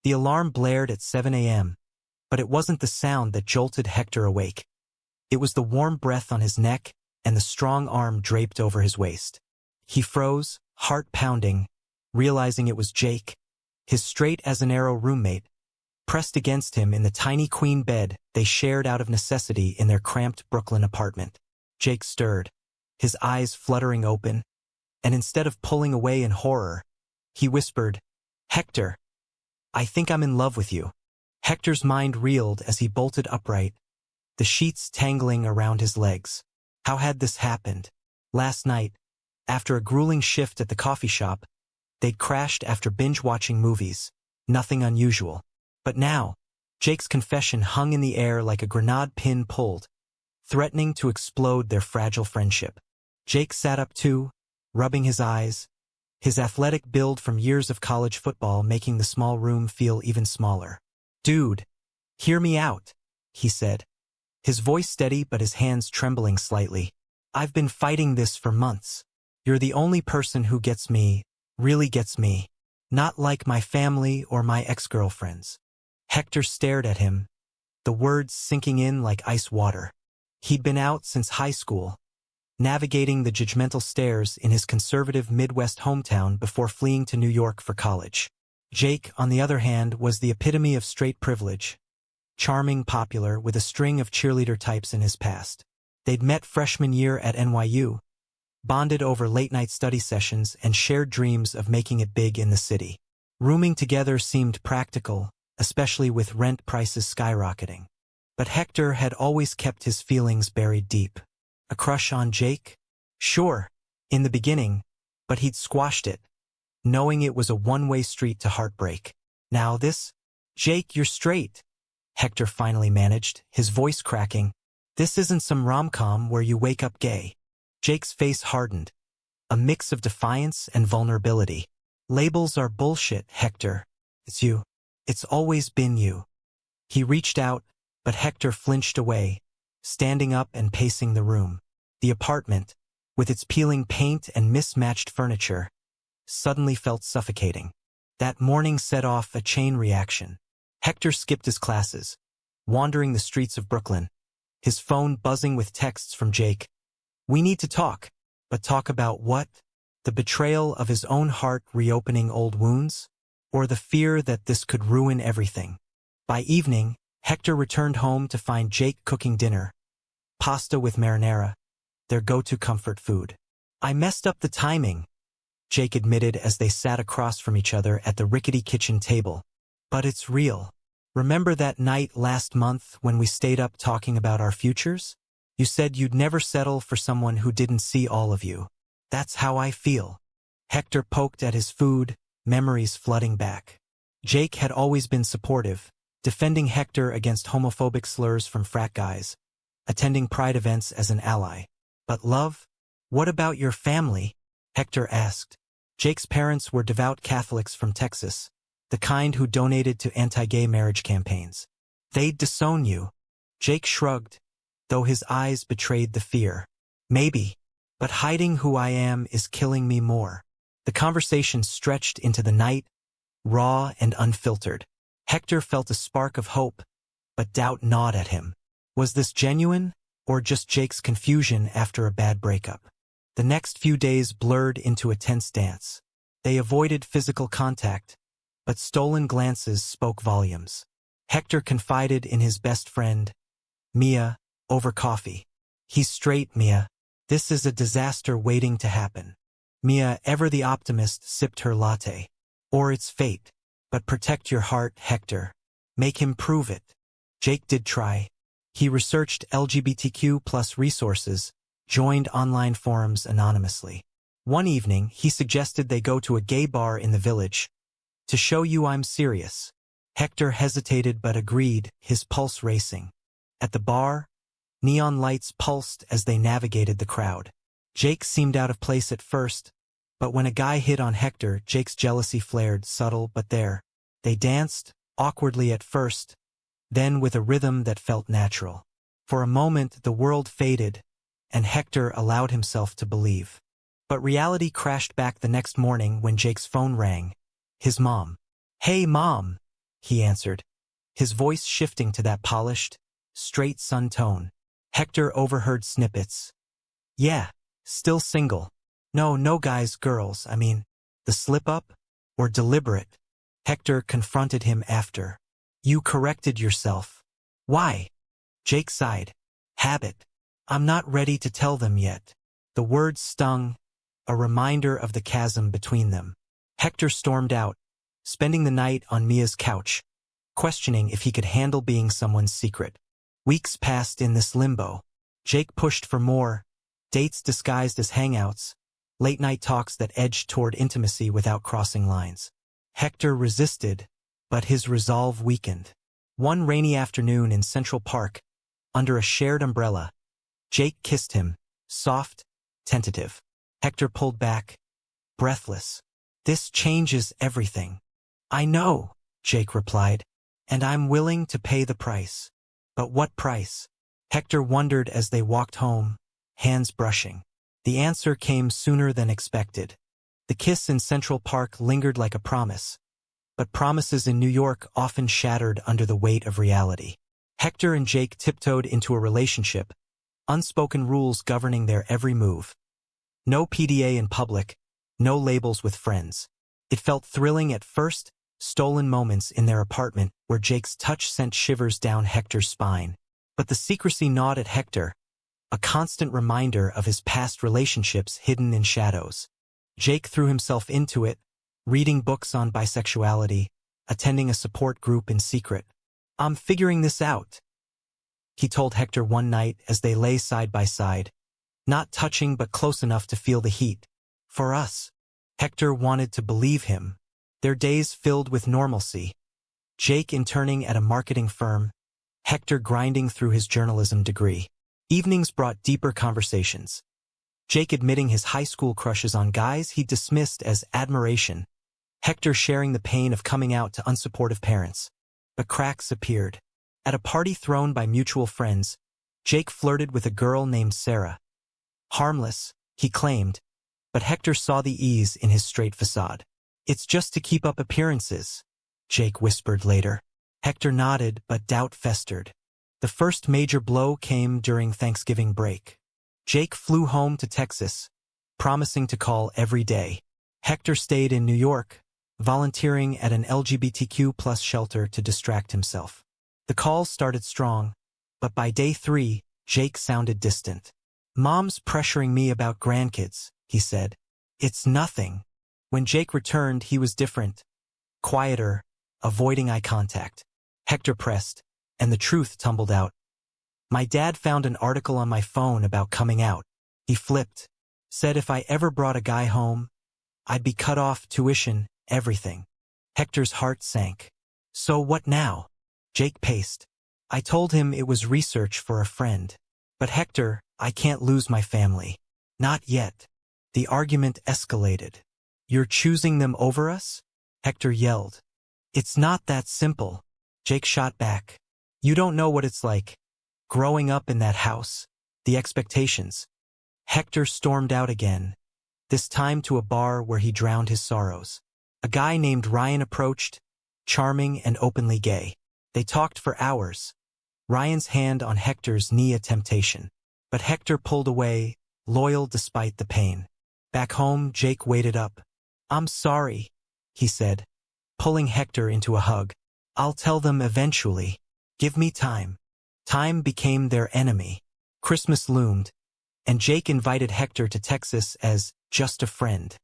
The alarm blared at 7 a.m., but it wasn't the sound that jolted Hector awake. It was the warm breath on his neck and the strong arm draped over his waist. He froze, heart pounding, realizing it was Jake, his straight-as-an-arrow roommate, pressed against him in the tiny queen bed they shared out of necessity in their cramped Brooklyn apartment. Jake stirred, his eyes fluttering open, and instead of pulling away in horror, he whispered, "Hector, I think I'm in love with you." Hector's mind reeled as he bolted upright, the sheets tangling around his legs. How had this happened? Last night, after a grueling shift at the coffee shop, they'd crashed after binge-watching movies. Nothing unusual. But now, Jake's confession hung in the air like a grenade pin pulled, threatening to explode their fragile friendship. Jake sat up too, rubbing his eyes, his athletic build from years of college football making the small room feel even smaller. "Dude, hear me out," he said, his voice steady but his hands trembling slightly. "I've been fighting this for months. You're the only person who gets me, really gets me. Not like my family or my ex-girlfriends." Hector stared at him, the words sinking in like ice water. He'd been out since high school, navigating the judgmental stares in his conservative Midwest hometown before fleeing to New York for college. Jake, on the other hand, was the epitome of straight privilege. Charming, popular, with a string of cheerleader types in his past. They'd met freshman year at NYU, bonded over late-night study sessions, and shared dreams of making it big in the city. Rooming together seemed practical, especially with rent prices skyrocketing. But Hector had always kept his feelings buried deep. A crush on Jake? Sure, in the beginning, but he'd squashed it, knowing it was a one-way street to heartbreak. Now this? "Jake, you're straight," Hector finally managed, his voice cracking. "This isn't some rom-com where you wake up gay." Jake's face hardened, a mix of defiance and vulnerability. "Labels are bullshit, Hector. It's you. It's always been you." He reached out, but Hector flinched away, standing up and pacing the room. The apartment, with its peeling paint and mismatched furniture, suddenly felt suffocating. That morning set off a chain reaction. Hector skipped his classes, wandering the streets of Brooklyn, his phone buzzing with texts from Jake. "We need to talk." But talk about what? The betrayal of his own heart reopening old wounds? Or the fear that this could ruin everything? By evening, Hector returned home to find Jake cooking dinner. Pasta with marinara, their go-to comfort food. "I messed up the timing," Jake admitted as they sat across from each other at the rickety kitchen table. "But it's real. Remember that night last month when we stayed up talking about our futures? You said you'd never settle for someone who didn't see all of you. That's how I feel." Hector poked at his food, memories flooding back. Jake had always been supportive, defending Hector against homophobic slurs from frat guys, attending pride events as an ally. But love? "What about your family?" Hector asked. Jake's parents were devout Catholics from Texas, the kind who donated to anti-gay marriage campaigns. "They'd disown you." Jake shrugged, though his eyes betrayed the fear. "Maybe, but hiding who I am is killing me more." The conversation stretched into the night, raw and unfiltered. Hector felt a spark of hope, but doubt gnawed at him. Was this genuine, or just Jake's confusion after a bad breakup? The next few days blurred into a tense dance. They avoided physical contact, but stolen glances spoke volumes. Hector confided in his best friend, Mia, over coffee. "He's straight, Mia. This is a disaster waiting to happen." Mia, ever the optimist, sipped her latte. "Or it's fate. But protect your heart, Hector. Make him prove it." Jake did try. He researched LGBTQ+ resources, joined online forums anonymously. One evening, he suggested they go to a gay bar in the village. "To show you I'm serious." Hector hesitated but agreed, his pulse racing. At the bar, neon lights pulsed as they navigated the crowd. Jake seemed out of place at first, but when a guy hit on Hector, Jake's jealousy flared, subtle but there. They danced, awkwardly at first, then with a rhythm that felt natural. For a moment, the world faded, and Hector allowed himself to believe. But reality crashed back the next morning when Jake's phone rang. His mom. "Hey, Mom," he answered, his voice shifting to that polished, straight son tone. Hector overheard snippets. Yeah, still single. No guys, girls, I mean, the slip-up? Or deliberate? Hector confronted him after. You corrected yourself. Why? Jake sighed. Habit. I'm not ready to tell them yet. The words stung, a reminder of the chasm between them. Hector stormed out, spending the night on Mia's couch, questioning if he could handle being someone's secret. Weeks passed in this limbo. Jake pushed for more, dates disguised as hangouts, late-night talks that edged toward intimacy without crossing lines. Hector resisted, but his resolve weakened. One rainy afternoon in Central Park, under a shared umbrella, Jake kissed him, soft, tentative. Hector pulled back, breathless. This changes everything. I know, Jake replied, and I'm willing to pay the price. But what price? Hector wondered as they walked home, hands brushing. The answer came sooner than expected. The kiss in Central Park lingered like a promise, but promises in New York often shattered under the weight of reality. Hector and Jake tiptoed into a relationship, unspoken rules governing their every move. No PDA in public, no labels with friends. It felt thrilling at first, stolen moments in their apartment where Jake's touch sent shivers down Hector's spine. But the secrecy gnawed at Hector, a constant reminder of his past relationships hidden in shadows. Jake threw himself into it, reading books on bisexuality, attending a support group in secret. I'm figuring this out, he told Hector one night as they lay side by side, not touching but close enough to feel the heat. For us. Hector wanted to believe him. Their days filled with normalcy. Jake interning at a marketing firm, Hector grinding through his journalism degree. Evenings brought deeper conversations. Jake admitting his high school crushes on guys he dismissed as admiration. Hector sharing the pain of coming out to unsupportive parents. But cracks appeared. At a party thrown by mutual friends, Jake flirted with a girl named Sarah. Harmless, he claimed, but Hector saw the ease in his straight facade. It's just to keep up appearances, Jake whispered later. Hector nodded, but doubt festered. The first major blow came during Thanksgiving break. Jake flew home to Texas, promising to call every day. Hector stayed in New York, volunteering at an LGBTQ+ shelter to distract himself. The calls started strong, but by day 3, Jake sounded distant. Mom's pressuring me about grandkids, he said. It's nothing. When Jake returned, he was different. Quieter, avoiding eye contact. Hector pressed, and the truth tumbled out. My dad found an article on my phone about coming out. He flipped, said if I ever brought a guy home, I'd be cut off tuition, everything. Hector's heart sank. So what now? Jake paced. I told him it was research for a friend. But Hector, I can't lose my family. Not yet. The argument escalated. You're choosing them over us? Hector yelled. It's not that simple. Jake shot back. You don't know what it's like. Growing up in that house. The expectations. Hector stormed out again, this time to a bar where he drowned his sorrows. A guy named Ryan approached, charming and openly gay. They talked for hours. Ryan's hand on Hector's knee a temptation. But Hector pulled away, loyal despite the pain. Back home, Jake waited up. I'm sorry, he said, pulling Hector into a hug. I'll tell them eventually. Give me time. Time became their enemy. Christmas loomed, and Jake invited Hector to Texas as just a friend.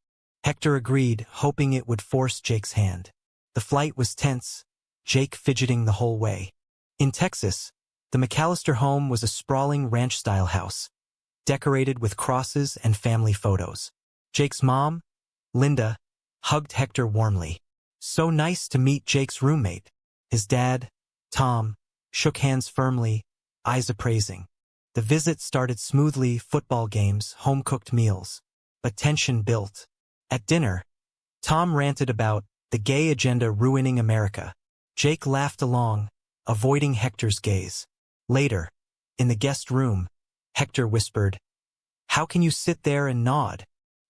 Hector agreed, hoping it would force Jake's hand. The flight was tense, Jake fidgeting the whole way. In Texas, the McAllister home was a sprawling ranch-style house, decorated with crosses and family photos. Jake's mom, Linda, hugged Hector warmly. So nice to meet Jake's roommate. His dad, Tom, shook hands firmly, eyes appraising. The visit started smoothly, football games, home-cooked meals. But tension built. At dinner, Tom ranted about the gay agenda ruining America. Jake laughed along, avoiding Hector's gaze. Later, in the guest room, Hector whispered, How can you sit there and nod?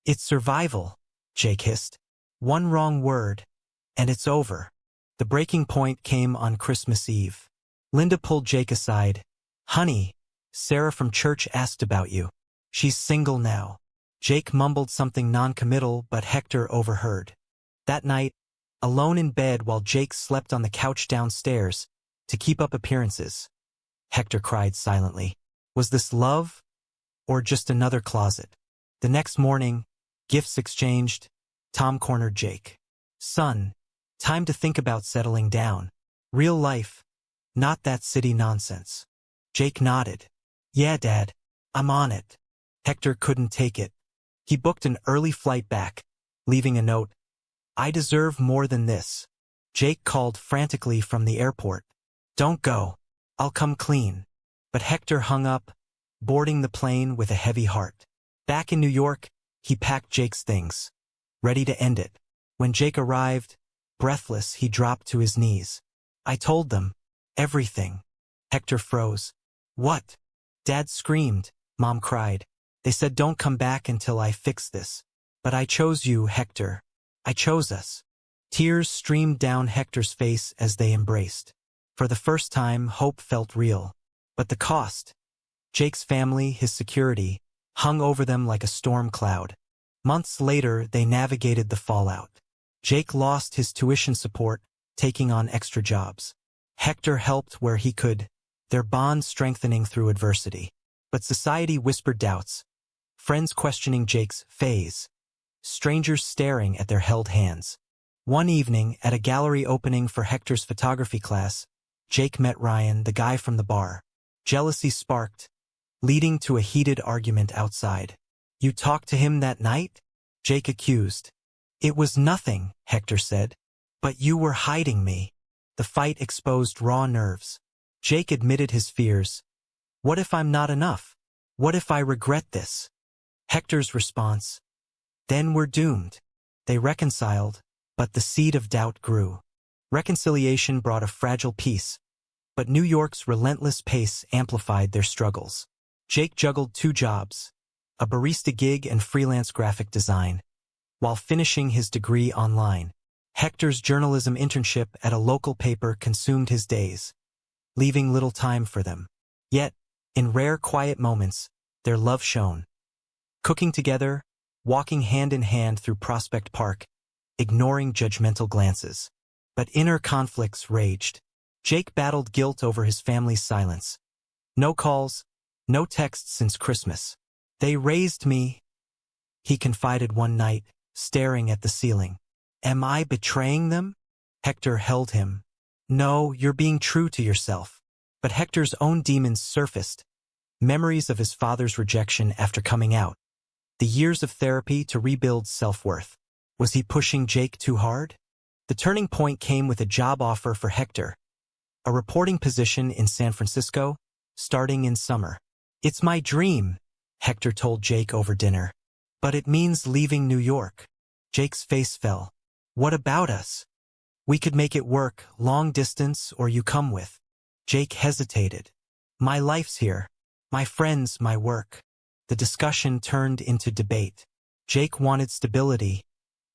It's survival, Jake hissed. One wrong word, and it's over. The breaking point came on Christmas Eve. Linda pulled Jake aside. "Honey, Sarah from church asked about you. She's single now." Jake mumbled something non-committal, but Hector overheard. That night, alone in bed while Jake slept on the couch downstairs to keep up appearances, Hector cried silently. Was this love or just another closet? The next morning, gifts exchanged, Tom cornered Jake. "Son, time to think about settling down. Real life, not that city nonsense." Jake nodded. "Yeah, Dad, I'm on it." Hector couldn't take it. He booked an early flight back, leaving a note. "I deserve more than this." Jake called frantically from the airport. "Don't go. I'll come clean." But Hector hung up, boarding the plane with a heavy heart. Back in New York, he packed Jake's things, ready to end it. When Jake arrived, breathless, he dropped to his knees. "I told them everything." Hector froze. "What?" Dad screamed. Mom cried. "They said don't come back until I fix this. But I chose you, Hector. I chose us." Tears streamed down Hector's face as they embraced. For the first time, hope felt real. But the cost. Jake's family, his security, hung over them like a storm cloud. Months later, they navigated the fallout. Jake lost his tuition support, taking on extra jobs. Hector helped where he could, their bond strengthening through adversity. But society whispered doubts. Friends questioning Jake's phase. Strangers staring at their held hands. One evening, at a gallery opening for Hector's photography class, Jake met Ryan, the guy from the bar. Jealousy sparked, leading to a heated argument outside. "You talked to him that night?" Jake accused. "It was nothing," Hector said. "But you were hiding me." The fight exposed raw nerves. Jake admitted his fears. "What if I'm not enough? What if I regret this?" Hector's response: "Then we're doomed." They reconciled, but the seed of doubt grew. Reconciliation brought a fragile peace, but New York's relentless pace amplified their struggles. Jake juggled 2 jobs, a barista gig and freelance graphic design, while finishing his degree online. Hector's journalism internship at a local paper consumed his days, leaving little time for them. Yet, in rare quiet moments, their love shone. Cooking together, walking hand in hand through Prospect Park, ignoring judgmental glances. But inner conflicts raged. Jake battled guilt over his family's silence. "No calls, no texts since Christmas. They raised me," he confided one night, staring at the ceiling. "Am I betraying them?" Hector held him. "No, you're being true to yourself." But Hector's own demons surfaced. Memories of his father's rejection after coming out. The years of therapy to rebuild self-worth. Was he pushing Jake too hard? The turning point came with a job offer for Hector. A reporting position in San Francisco, starting in summer. "It's my dream," Hector told Jake over dinner. "But it means leaving New York." Jake's face fell. "What about us? We could make it work, long distance, or you come with." Jake hesitated. "My life's here. My friends, my work." The discussion turned into debate. Jake wanted stability.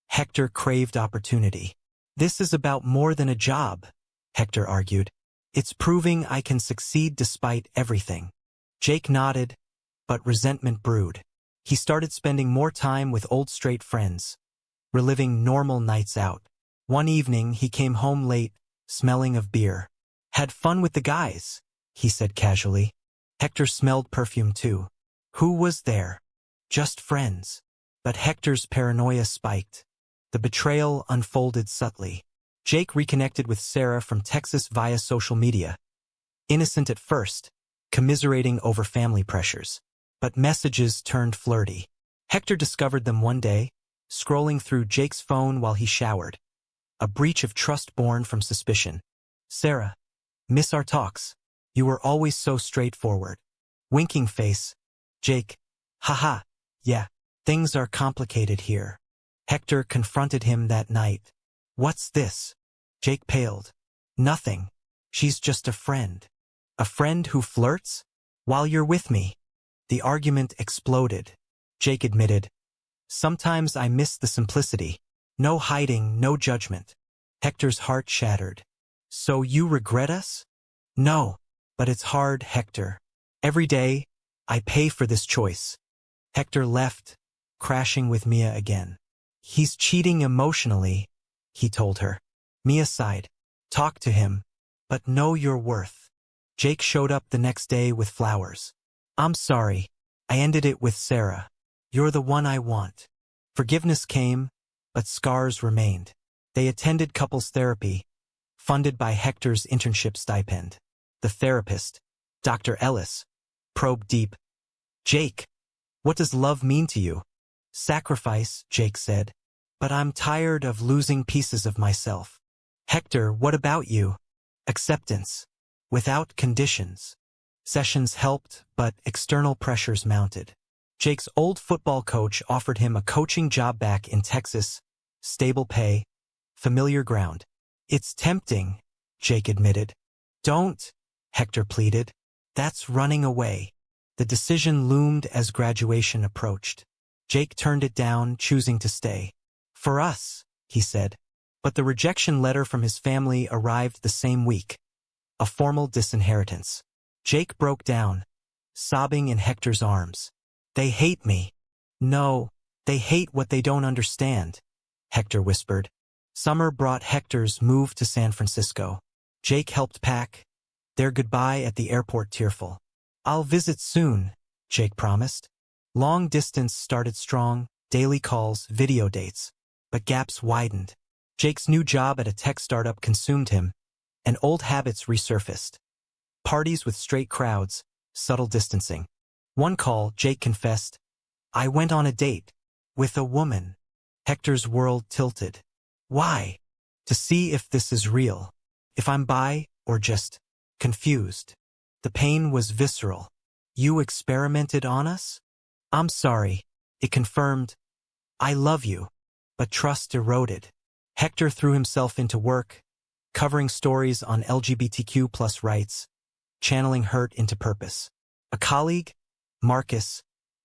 Hector craved opportunity. "This is about more than a job," Hector argued. "It's proving I can succeed despite everything." Jake nodded, but resentment brewed. He started spending more time with old straight friends, reliving normal nights out. One evening, he came home late, smelling of beer. "Had fun with the guys," he said casually. Hector smelled perfume too. Who was there? Just friends. But Hector's paranoia spiked. The betrayal unfolded subtly. Jake reconnected with Sarah from Texas via social media. Innocent at first, commiserating over family pressures. But messages turned flirty. Hector discovered them one day, scrolling through Jake's phone while he showered. A breach of trust born from suspicion. "Sarah, miss our talks. You were always so straightforward." Winking face. Jake, "Haha, yeah, things are complicated here." Hector confronted him that night. "What's this?" Jake paled. "Nothing. She's just a friend." "A friend who flirts? While you're with me?" The argument exploded. Jake admitted, "Sometimes I miss the simplicity. No hiding, no judgment." Hector's heart shattered. So you regret us? No, but it's hard, Hector. Every day, I pay for this choice. Hector left, crashing with Mia again. He's cheating emotionally, he told her. Mia sighed. Talk to him, but know your worth. Jake showed up the next day with flowers. I'm sorry, I ended it with Sarah. You're the one I want. Forgiveness came, but scars remained. They attended couples therapy, funded by Hector's internship stipend. The therapist, Dr. Ellis, probed deep. Jake, what does love mean to you? Sacrifice, Jake said. But I'm tired of losing pieces of myself. Hector, what about you? Acceptance. Without conditions. Sessions helped, but external pressures mounted. Jake's old football coach offered him a coaching job back in Texas, stable pay, familiar ground. It's tempting, Jake admitted. Don't, Hector pleaded. That's running away. The decision loomed as graduation approached. Jake turned it down, choosing to stay. For us, he said. But the rejection letter from his family arrived the same week. A formal disinheritance. Jake broke down, sobbing in Hector's arms. They hate me. No, they hate what they don't understand, Hector whispered. Summer brought Hector's move to San Francisco. Jake helped pack, their goodbye at the airport tearful. I'll visit soon, Jake promised. Long distance started strong, daily calls, video dates. But gaps widened. Jake's new job at a tech startup consumed him, and old habits resurfaced. Parties with straight crowds, subtle distancing. One call, Jake confessed, I went on a date with a woman. Hector's world tilted. Why? To see if this is real. If I'm bi, or just confused. The pain was visceral. You experimented on us? I'm sorry. It confirmed. I love you. But trust eroded. Hector threw himself into work, covering stories on LGBTQ+ rights, channeling hurt into purpose. A colleague, Marcus,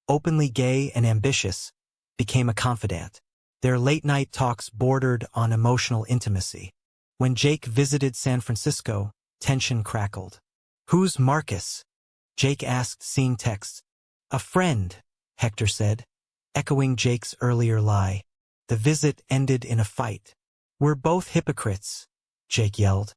openly gay and ambitious, became a confidant. Their late-night talks bordered on emotional intimacy. When Jake visited San Francisco, tension crackled. Who's Marcus? Jake asked, seeing texts. A friend, Hector said, echoing Jake's earlier lie. The visit ended in a fight. We're both hypocrites, Jake yelled.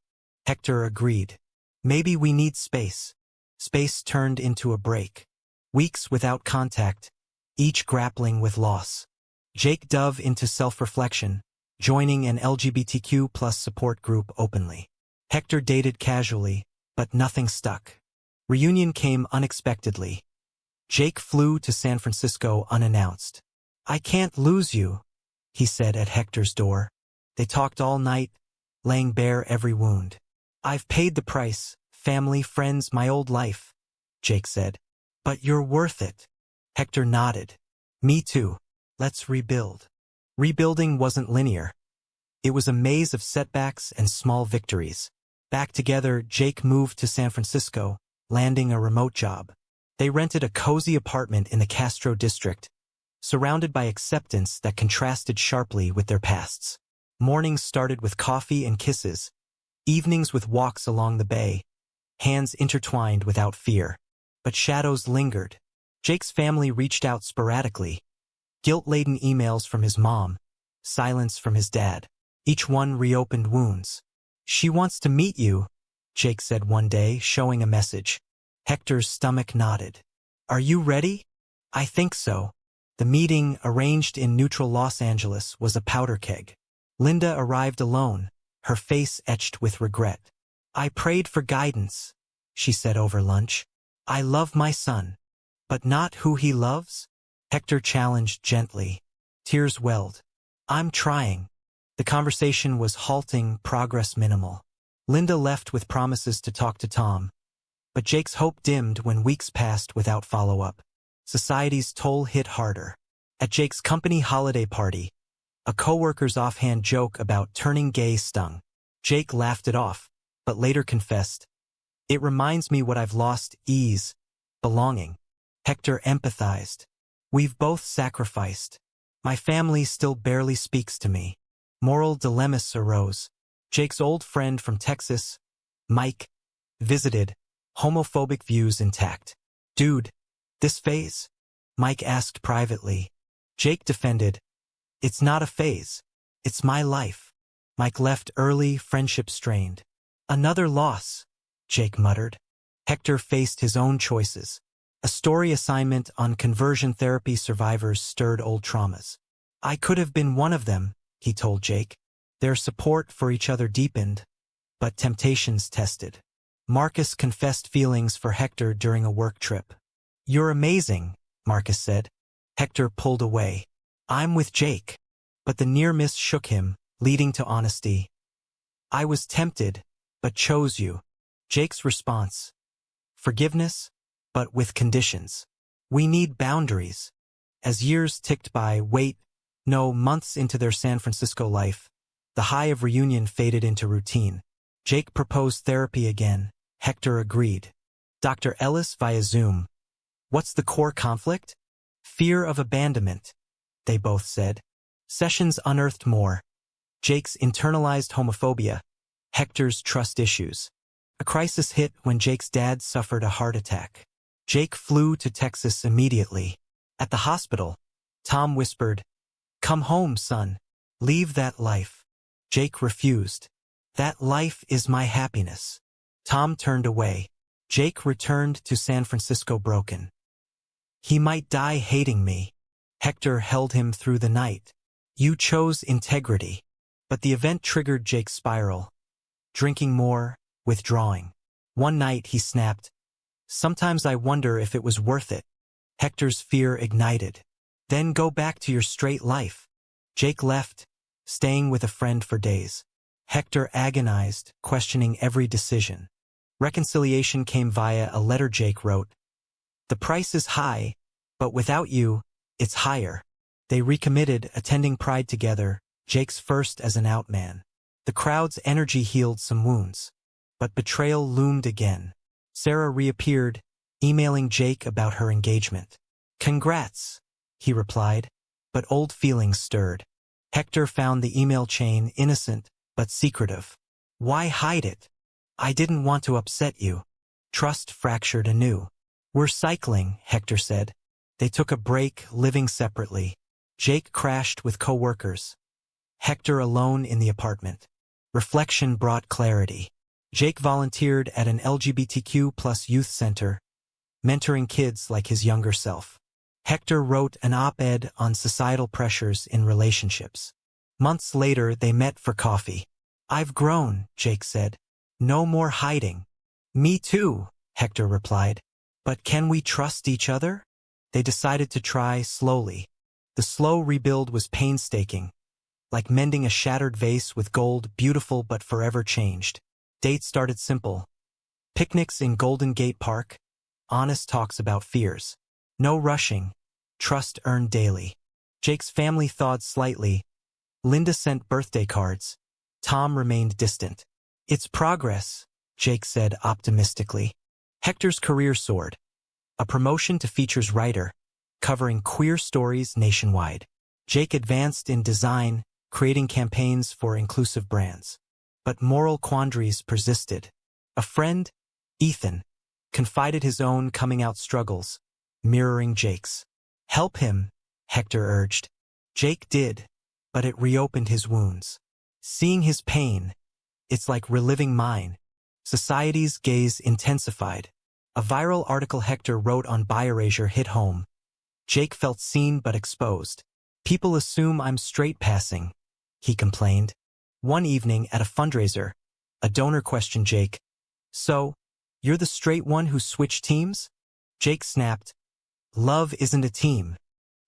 Hector agreed. Maybe we need space. Space turned into a break. Weeks without contact, each grappling with loss. Jake dove into self-reflection, joining an LGBTQ+ support group openly. Hector dated casually, but nothing stuck. Reunion came unexpectedly. Jake flew to San Francisco unannounced. I can't lose you, he said at Hector's door. They talked all night, laying bare every wound. I've paid the price, family, friends, my old life, Jake said. But you're worth it. Hector nodded. Me too. Let's rebuild. Rebuilding wasn't linear. It was a maze of setbacks and small victories. Back together, Jake moved to San Francisco, landing a remote job. They rented a cozy apartment in the Castro district, surrounded by acceptance that contrasted sharply with their pasts. Mornings started with coffee and kisses, evenings with walks along the bay, hands intertwined without fear. But shadows lingered. Jake's family reached out sporadically, guilt-laden emails from his mom, silence from his dad. Each one reopened wounds. She wants to meet you, Jake said one day, showing a message. Hector's stomach nodded. Are you ready? I think so. The meeting, arranged in neutral Los Angeles, was a powder keg. Linda arrived alone, her face etched with regret. I prayed for guidance, she said over lunch. I love my son. But not who he loves? Hector challenged gently. Tears welled. I'm trying. The conversation was halting, progress minimal. Linda left with promises to talk to Tom. But Jake's hope dimmed when weeks passed without follow-up. Society's toll hit harder. At Jake's company holiday party, a coworker's offhand joke about turning gay stung. Jake laughed it off, but later confessed, it reminds me what I've lost: ease, belonging. Hector empathized. We've both sacrificed. My family still barely speaks to me. Moral dilemmas arose. Jake's old friend from Texas, Mike, visited, homophobic views intact. Dude, this phase? Mike asked privately. Jake defended, it's not a phase. It's my life. Mike left early, friendship strained. Another loss, Jake muttered. Hector faced his own choices. A story assignment on conversion therapy survivors stirred old traumas. I could have been one of them, he told Jake. Their support for each other deepened, but temptations tested. Marcus confessed feelings for Hector during a work trip. You're amazing, Marcus said. Hector pulled away. I'm with Jake. But the near miss shook him, leading to honesty. I was tempted, but chose you. Jake's response. Forgiveness, but with conditions. We need boundaries. As years ticked by, months into their San Francisco life, the high of reunion faded into routine. Jake proposed therapy again. Hector agreed. Dr. Ellis via Zoom. What's the core conflict? Fear of abandonment, they both said. Sessions unearthed more. Jake's internalized homophobia, Hector's trust issues. A crisis hit when Jake's dad suffered a heart attack. Jake flew to Texas immediately. At the hospital, Tom whispered, "Come home, son. Leave that life." Jake refused. "That life is my happiness." Tom turned away. Jake returned to San Francisco broken. He might die hating me. Hector held him through the night. You chose integrity. But the event triggered Jake's spiral. Drinking more, withdrawing. One night he snapped. Sometimes I wonder if it was worth it. Hector's fear ignited. Then go back to your straight life. Jake left, staying with a friend for days. Hector agonized, questioning every decision. Reconciliation came via a letter Jake wrote. The price is high, but without you, it's higher. They recommitted, attending Pride together, Jake's first as an out man. The crowd's energy healed some wounds. But betrayal loomed again. Sarah reappeared, emailing Jake about her engagement. Congrats, he replied, but old feelings stirred. Hector found the email chain innocent, but secretive. Why hide it? I didn't want to upset you. Trust fractured anew. We're cycling, Hector said. They took a break, living separately. Jake crashed with co-workers. Hector alone in the apartment. Reflection brought clarity. Jake volunteered at an LGBTQ+ youth center, mentoring kids like his younger self. Hector wrote an op-ed on societal pressures in relationships. Months later, they met for coffee. I've grown, Jake said. No more hiding. Me too, Hector replied. But can we trust each other? They decided to try slowly. The slow rebuild was painstaking, like mending a shattered vase with gold, beautiful but forever changed. Dates started simple. Picnics in Golden Gate Park, honest talks about fears. No rushing, trust earned daily. Jake's family thawed slightly. Linda sent birthday cards. Tom remained distant. It's progress, Jake said optimistically. Hector's career soared. A promotion to features writer, covering queer stories nationwide. Jake advanced in design, creating campaigns for inclusive brands. But moral quandaries persisted. A friend, Ethan, confided his own coming-out struggles, mirroring Jake's. Help him, Hector urged. Jake did, but it reopened his wounds. Seeing his pain, it's like reliving mine. Society's gaze intensified. A viral article Hector wrote on bi-erasure hit home. Jake felt seen but exposed. People assume I'm straight-passing, he complained. One evening at a fundraiser, a donor questioned Jake. So, you're the straight one who switched teams? Jake snapped. Love isn't a team.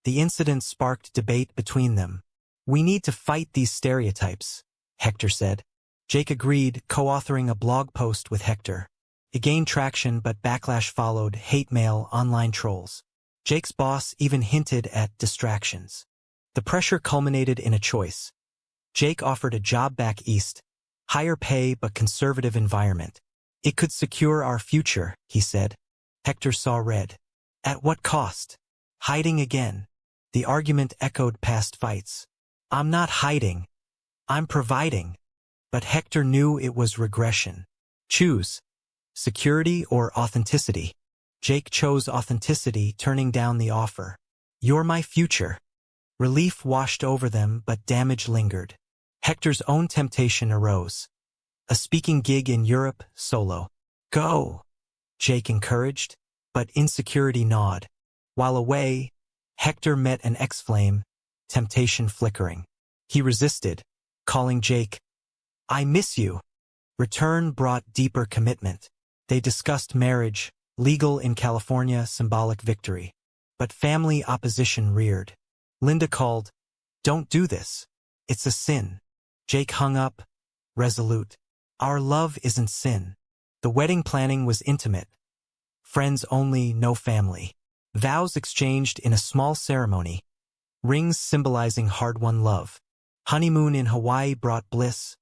The incident sparked debate between them. We need to fight these stereotypes, Hector said. Jake agreed, co-authoring a blog post with Hector. It gained traction, but backlash followed, hate mail, online trolls. Jake's boss even hinted at distractions. The pressure culminated in a choice. Jake offered a job back east, higher pay but conservative environment. It could secure our future, he said. Hector saw red. At what cost? Hiding again. The argument echoed past fights. I'm not hiding. I'm providing. But Hector knew it was regression. Choose security or authenticity. Jake chose authenticity, turning down the offer. You're my future. Relief washed over them, but damage lingered. Hector's own temptation arose. A speaking gig in Europe, solo. Go, Jake encouraged, but insecurity gnawed. While away, Hector met an ex-flame, temptation flickering. He resisted, calling Jake, "I miss you." Return brought deeper commitment. They discussed marriage, legal in California, symbolic victory. But family opposition reared. Linda called, "Don't do this. It's a sin." Jake hung up, resolute. "Our love isn't sin." The wedding planning was intimate. Friends only, no family. Vows exchanged in a small ceremony. Rings symbolizing hard-won love. Honeymoon in Hawaii brought bliss,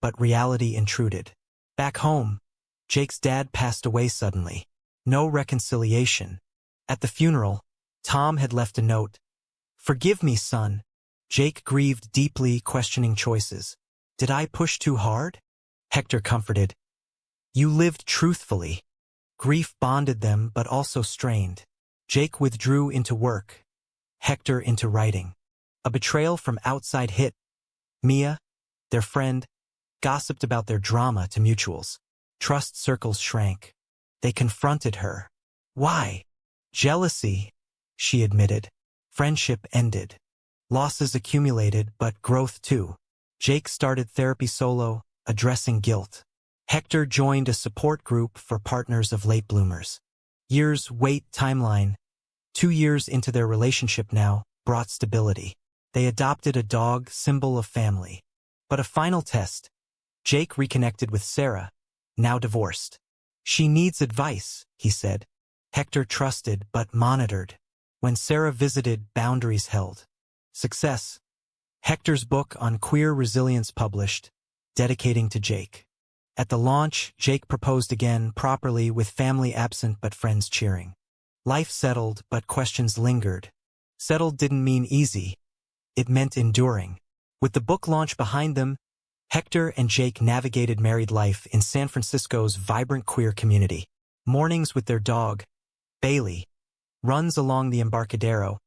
but reality intruded. Back home, Jake's dad passed away suddenly. No reconciliation. At the funeral, Tom had left a note. "Forgive me, son." Jake grieved deeply, questioning choices. "Did I push too hard?" Hector comforted. "You lived truthfully." Grief bonded them, but also strained. Jake withdrew into work, Hector into writing. A betrayal from outside hit. Mia, their friend, gossiped about their drama to mutuals. Trust circles shrank. They confronted her. Why? Jealousy, she admitted. Friendship ended. Losses accumulated, but growth too. Jake started therapy solo, addressing guilt. Hector joined a support group for partners of late bloomers. Years wait timeline. 2 years into their relationship now, brought stability. They adopted a dog, symbol of family. But a final test. Jake reconnected with Sarah, now divorced. "She needs advice," he said. Hector trusted but monitored. When Sarah visited, boundaries held. Success. Hector's book on queer resilience published, dedicating to Jake. At the launch, Jake proposed again, properly, with family absent but friends cheering. Life settled, but questions lingered. Settled didn't mean easy. It meant enduring. With the book launch behind them, Hector and Jake navigated married life in San Francisco's vibrant queer community. Mornings with their dog, Bailey, runs along the Embarcadero,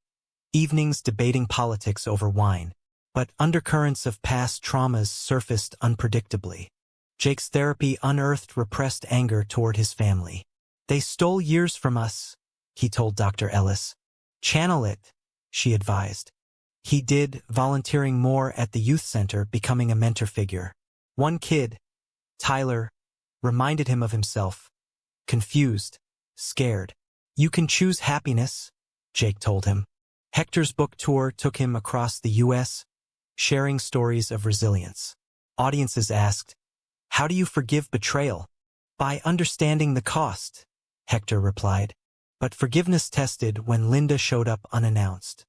evenings debating politics over wine. But undercurrents of past traumas surfaced unpredictably. Jake's therapy unearthed repressed anger toward his family. "They stole years from us," he told Dr. Ellis. "Channel it," she advised. He did, volunteering more at the youth center, becoming a mentor figure. One kid, Tyler, reminded him of himself. Confused, scared. "You can choose happiness," Jake told him. Hector's book tour took him across the U.S., sharing stories of resilience. Audiences asked, "How do you forgive betrayal?" "By understanding the cost," Hector replied. But forgiveness tested when Linda showed up unannounced.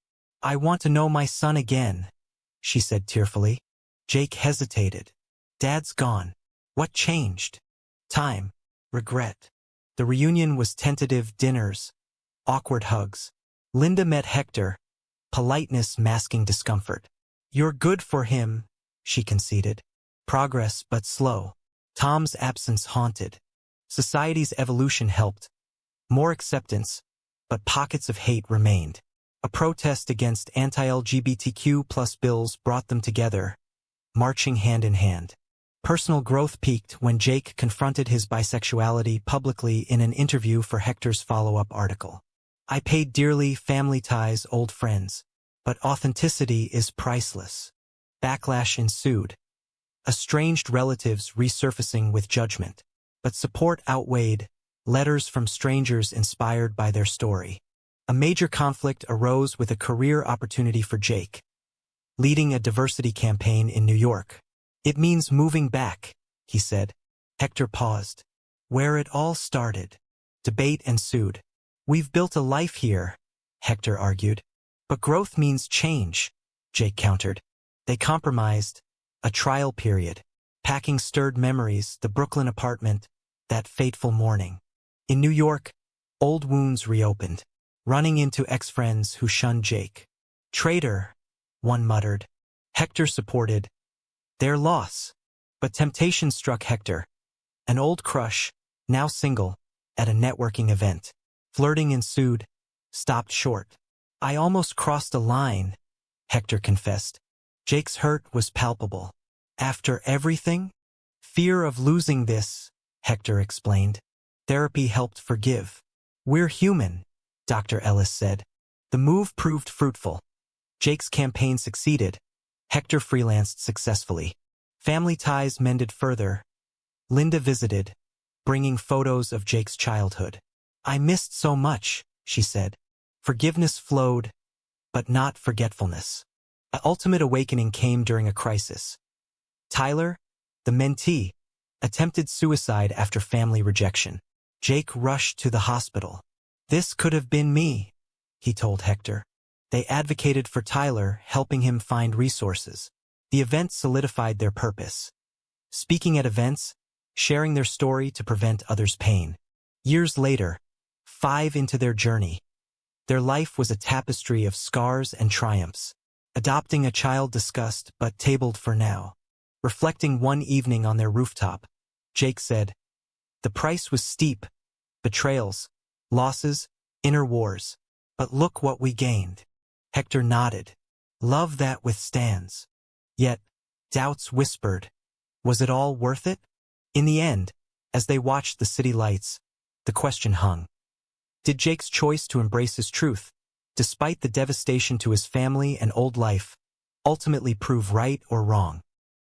"I want to know my son again," she said tearfully. Jake hesitated. "Dad's gone." What changed? Time. Regret. The reunion was tentative dinners, awkward hugs. Linda met Hector, politeness masking discomfort. "You're good for him," she conceded. Progress, but slow. Tom's absence haunted. Society's evolution helped. More acceptance, but pockets of hate remained. A protest against anti-LGBTQ+ bills brought them together, marching hand in hand. Personal growth peaked when Jake confronted his bisexuality publicly in an interview for Hector's follow-up article. "I paid dearly, family ties, old friends. But authenticity is priceless." Backlash ensued. Estranged relatives resurfacing with judgment. But support outweighed, letters from strangers inspired by their story. A major conflict arose with a career opportunity for Jake, leading a diversity campaign in New York. "It means moving back," he said. Hector paused. "Where it all started." Debate ensued. "We've built a life here," Hector argued. "But growth means change," Jake countered. They compromised. A trial period. Packing stirred memories, the Brooklyn apartment, that fateful morning. In New York, old wounds reopened. Running into ex-friends who shunned Jake. "Traitor," one muttered. Hector supported. "Their loss." But temptation struck Hector, an old crush, now single, at a networking event. Flirting ensued, stopped short. I almost crossed a line, Hector confessed. Jake's hurt was palpable. After everything? Fear of losing this, Hector explained. Therapy helped forgive. We're human, Dr. Ellis said. The move proved fruitful. Jake's campaign succeeded. Hector freelanced successfully. Family ties mended further. Linda visited, bringing photos of Jake's childhood. I missed so much, she said. Forgiveness flowed, but not forgetfulness. An ultimate awakening came during a crisis. Tyler, the mentee, attempted suicide after family rejection. Jake rushed to the hospital. This could have been me, he told Hector. They advocated for Tyler, helping him find resources. The event solidified their purpose. Speaking at events, sharing their story to prevent others' pain. Years later, 5 into their journey, their life was a tapestry of scars and triumphs. Adopting a child discussed but tabled for now. Reflecting one evening on their rooftop, Jake said, "The price was steep. Betrayals, losses, inner wars. But look what we gained." Hector nodded. "Love that withstands." Yet, doubts whispered, was it all worth it? In the end, as they watched the city lights, the question hung. Did Jake's choice to embrace his truth, despite the devastation to his family and old life, ultimately prove right or wrong?